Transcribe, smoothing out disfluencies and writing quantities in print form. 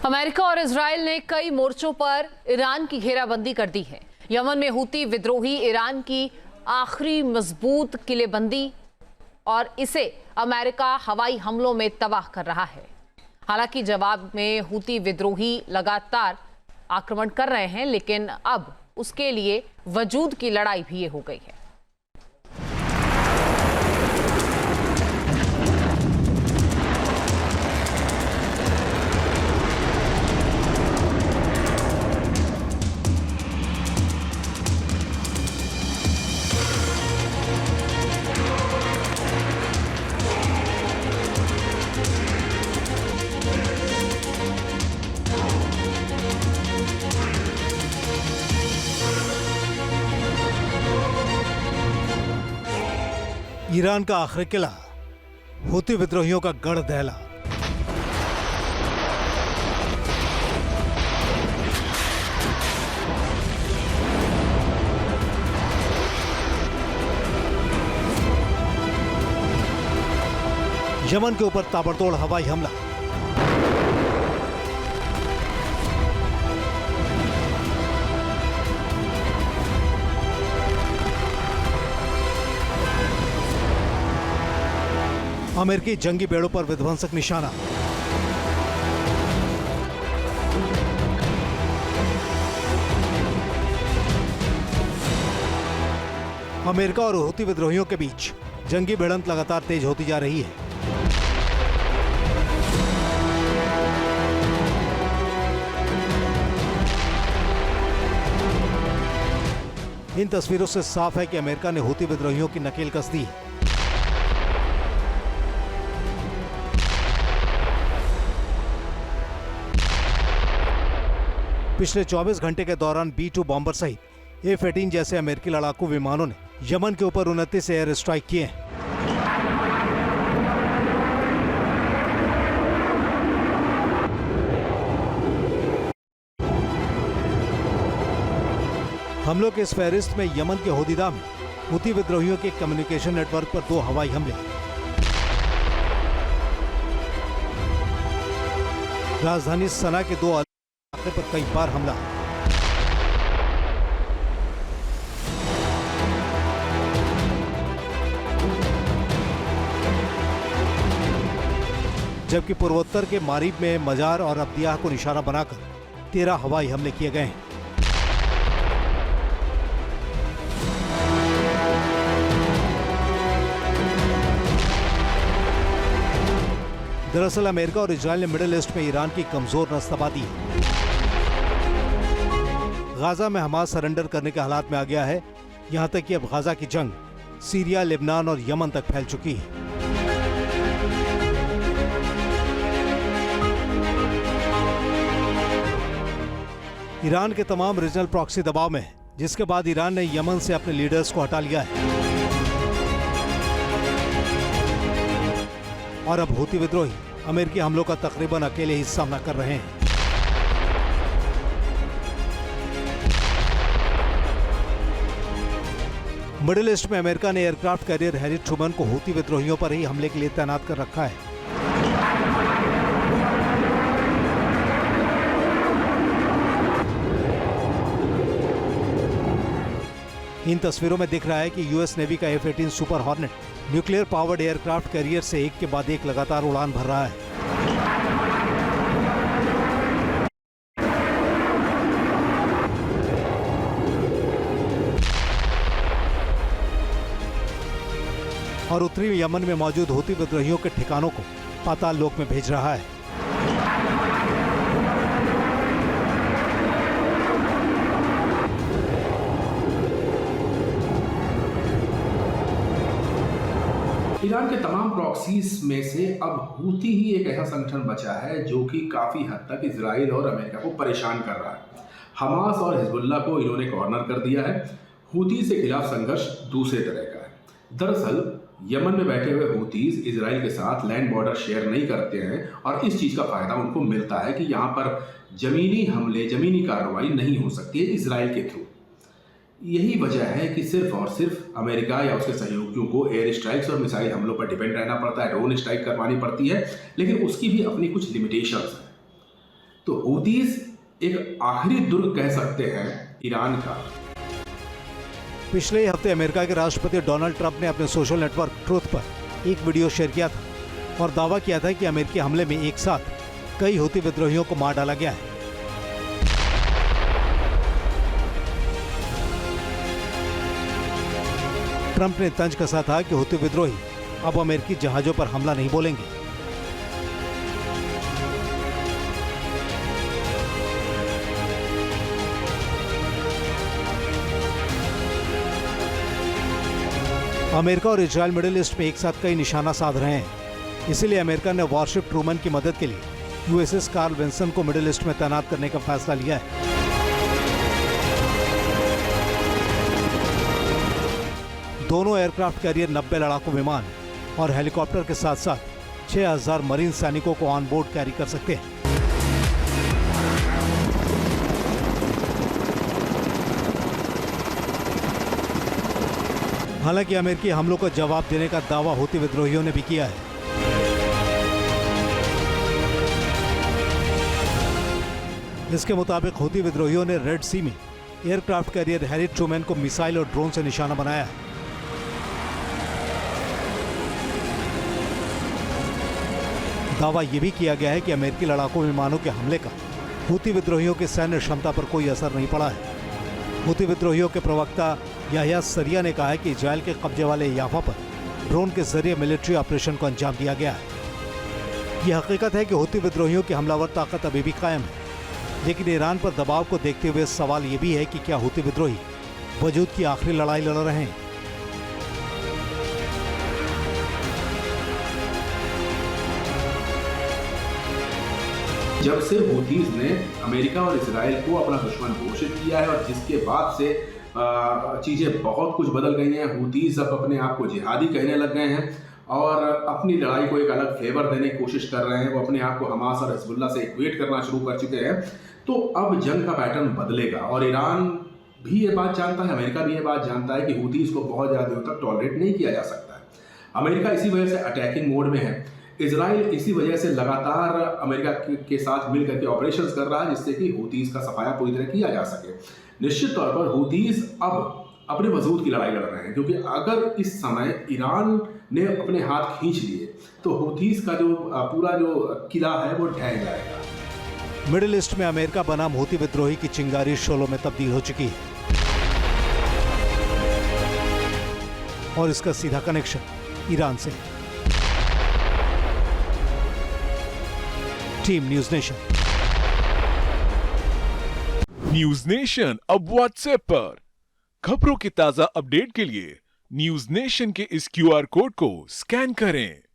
America और Israel ने कई मोर्चों पर ईरान की घेराबंदी कर दी है। यमन में हूती विद्रोही ईरान की आखिरी मजबूत किलेबंदी और इसे अमेरिका हवाई हमलों में तबाह कर रहा है। हालांकि जवाब में हूती विद्रोही लगातार आक्रमण कर रहे हैं, लेकिन अब उसके लिए वजूद की लड़ाई भी ये हो गई है। ईरान का आखिरी किला, हूती विद्रोहियों का गढ़ दहला। यमन के ऊपर ताबड़तोड़ हवाई हमला। अमेरिकी जंगी बेड़ों पर विध्वंसक निशाना। अमेरिका और हूती विद्रोहियों के बीच जंगी भिड़ंत लगातार तेज होती जा रही है। इन तस्वीरों से साफ है कि अमेरिका ने हूती विद्रोहियों की नकेल कस दी है। पिछले 24 घंटे के दौरान B-2 बॉम्बर सहित F-18 जैसे अमेरिकी लड़ाकू विमानों ने यमन के ऊपर 29 एयर स्ट्राइक किए हैं। हमलों के इस फहरिस्त में यमन के होदीदा में हूती विद्रोहियों के कम्युनिकेशन नेटवर्क पर 2 हवाई हमले, राजधानी सना के 2 पर कई बार हमला, जबकि पूर्वोत्तर के मारीब में मजार और अब्दियाह को निशाना बनाकर 13 हवाई हमले किए गए हैं। दरअसल अमेरिका और इजराइल ने मिडिल ईस्ट में ईरान की कमजोर नस दबा दी है। गाजा में हमास सरेंडर करने के हालात में आ गया है। यहां तक कि अब गाजा की जंग सीरिया, लेबनान और यमन तक फैल चुकी है। ईरान के तमाम रीजनल प्रॉक्सी दबाव में है, जिसके बाद ईरान ने यमन से अपने लीडर्स को हटा लिया है और अब हूती विद्रोही अमेरिकी हमलों का तकरीबन अकेले ही सामना कर रहे हैं। मिडिल ईस्ट में अमेरिका ने एयरक्राफ्ट कैरियर हैरी ट्रूमन को हूती विद्रोहियों पर ही हमले के लिए तैनात कर रखा है। इन तस्वीरों में दिख रहा है कि यूएस नेवी का F-18 super hornet nuclear powered aircraft carrier से एक के बाद एक लगातार उड़ान भर रहा है। और उत्तरी यमन में मौजूद हूती विद्रोहियों के ठिकानों को पाताल लोक में भेज रहा है। ईरान के तमाम प्रॉक्सीज में से अब हूती ही एक ऐसा संगठन बचा है जो कि काफ़ी हद तक इजराइल और अमेरिका को परेशान कर रहा है। हमास और हिजबुल्लाह को इन्होंने कॉर्नर कर दिया है। हूती से खिलाफ संघर्ष दूसरे तरह का है। दरअसल यमन में बैठे हुए हूतीज इजराइल के साथ लैंड बॉर्डर शेयर नहीं करते हैं और इस चीज़ का फ़ायदा उनको मिलता है कि यहाँ पर ज़मीनी हमले, ज़मीनी कार्रवाई नहीं हो सकती है इजराइल के थ्रू। यही वजह है कि सिर्फ और सिर्फ अमेरिका या उसके सहयोगियों को एयर स्ट्राइक्स और मिसाइल हमलों पर डिपेंड रहना पड़ता है, ड्रोन स्ट्राइक करवानी पड़ती है, लेकिन उसकी भी अपनी कुछ लिमिटेशंस हैं। तो हूतीस एक आखिरी दुर्ग कह सकते हैं ईरान का। पिछले ही हफ्ते अमेरिका के राष्ट्रपति डोनाल्ड ट्रंप ने अपने सोशल नेटवर्क ट्रूथ पर एक वीडियो शेयर किया था और दावा किया था कि अमेरिकी हमले में एक साथ कई हूती विद्रोहियों को मार डाला गया है। ट्रंप ने तंज कसा था कि हूती विद्रोही अब अमेरिकी जहाजों पर हमला नहीं बोलेंगे। अमेरिका और इजराइल मिडिल ईस्ट में एक साथ कई निशाना साध रहे हैं। इसीलिए अमेरिका ने वॉरशिप ट्रूमन की मदद के लिए यूएसएस कार्ल विंसन को मिडिल ईस्ट में तैनात करने का फैसला लिया है। दोनों एयरक्राफ्ट कैरियर 90 लड़ाकू विमान और हेलीकॉप्टर के साथ साथ 6000 मरीन सैनिकों को ऑन बोर्ड कैरी कर सकते हैं। हालांकि अमेरिकी हमलों का जवाब देने का दावा हूती विद्रोहियों ने भी किया है। इसके मुताबिक हूती विद्रोहियों ने रेड सी में एयरक्राफ्ट कैरियर हैरी ट्रूमैन को मिसाइल और ड्रोन से निशाना बनाया है। दावा यह भी किया गया है कि अमेरिकी लड़ाकू विमानों के हमले का हूती विद्रोहियों की सैन्य क्षमता पर कोई असर नहीं पड़ा है। हूती विद्रोहियों के प्रवक्ता याह्या सरिया ने कहा है कि इजराइल के कब्जे वाले याफा पर ड्रोन के जरिए मिलिट्री ऑपरेशन को अंजाम दिया गया है। यह हकीकत है कि हूती विद्रोहियों की हमलावर ताकत अभी भी कायम है, लेकिन ईरान पर दबाव को देखते हुए सवाल यह भी है कि क्या हूती विद्रोही वजूद की आखिरी लड़ाई लड़ रहे हैं। जब से हूतीस ने अमेरिका और इजराइल को अपना दुश्मन घोषित किया है और जिसके बाद से चीज़ें बहुत कुछ बदल गई हैं। हूतीस अब अपने आप को जिहादी कहने लग गए हैं और अपनी लड़ाई को एक अलग फ्लेवर देने की कोशिश कर रहे हैं। वो अपने आप को हमास और हिजबुल्ला से इक्वेट करना शुरू कर चुके हैं। तो अब जंग का पैटर्न बदलेगा और ईरान भी ये बात जानता है, अमेरिका भी ये बात जानता है कि हूतीस को बहुत ज़्यादा देर तक टॉलरेट नहीं किया जा सकता है। अमेरिका इसी वजह से अटैकिंग मोड में है। इजराइल इसी वजह से लगातार अमेरिका के साथ मिल करके ऑपरेशंस कर रहा है, जिससे कि हूतीस का सफाया पूरी तरह किया जा सके। निश्चित तौर पर हूतीस अब अपने वजूद की लड़ाई लड़ रहे हैं, क्योंकि अगर इस समय ईरान ने अपने हाथ खींच लिए तो हूतीस का जो पूरा जो किला है वो ढह जाएगा। मिडिल ईस्ट में अमेरिका बनाम हूती विद्रोही की चिंगारी शोलों में तब्दील हो चुकी है और इसका सीधा कनेक्शन ईरान से है। Team news nation. News nation अब व्हाट्सएप पर खबरों के ताजा अपडेट के लिए न्यूज़ नेशन के इस QR कोड को स्कैन करें।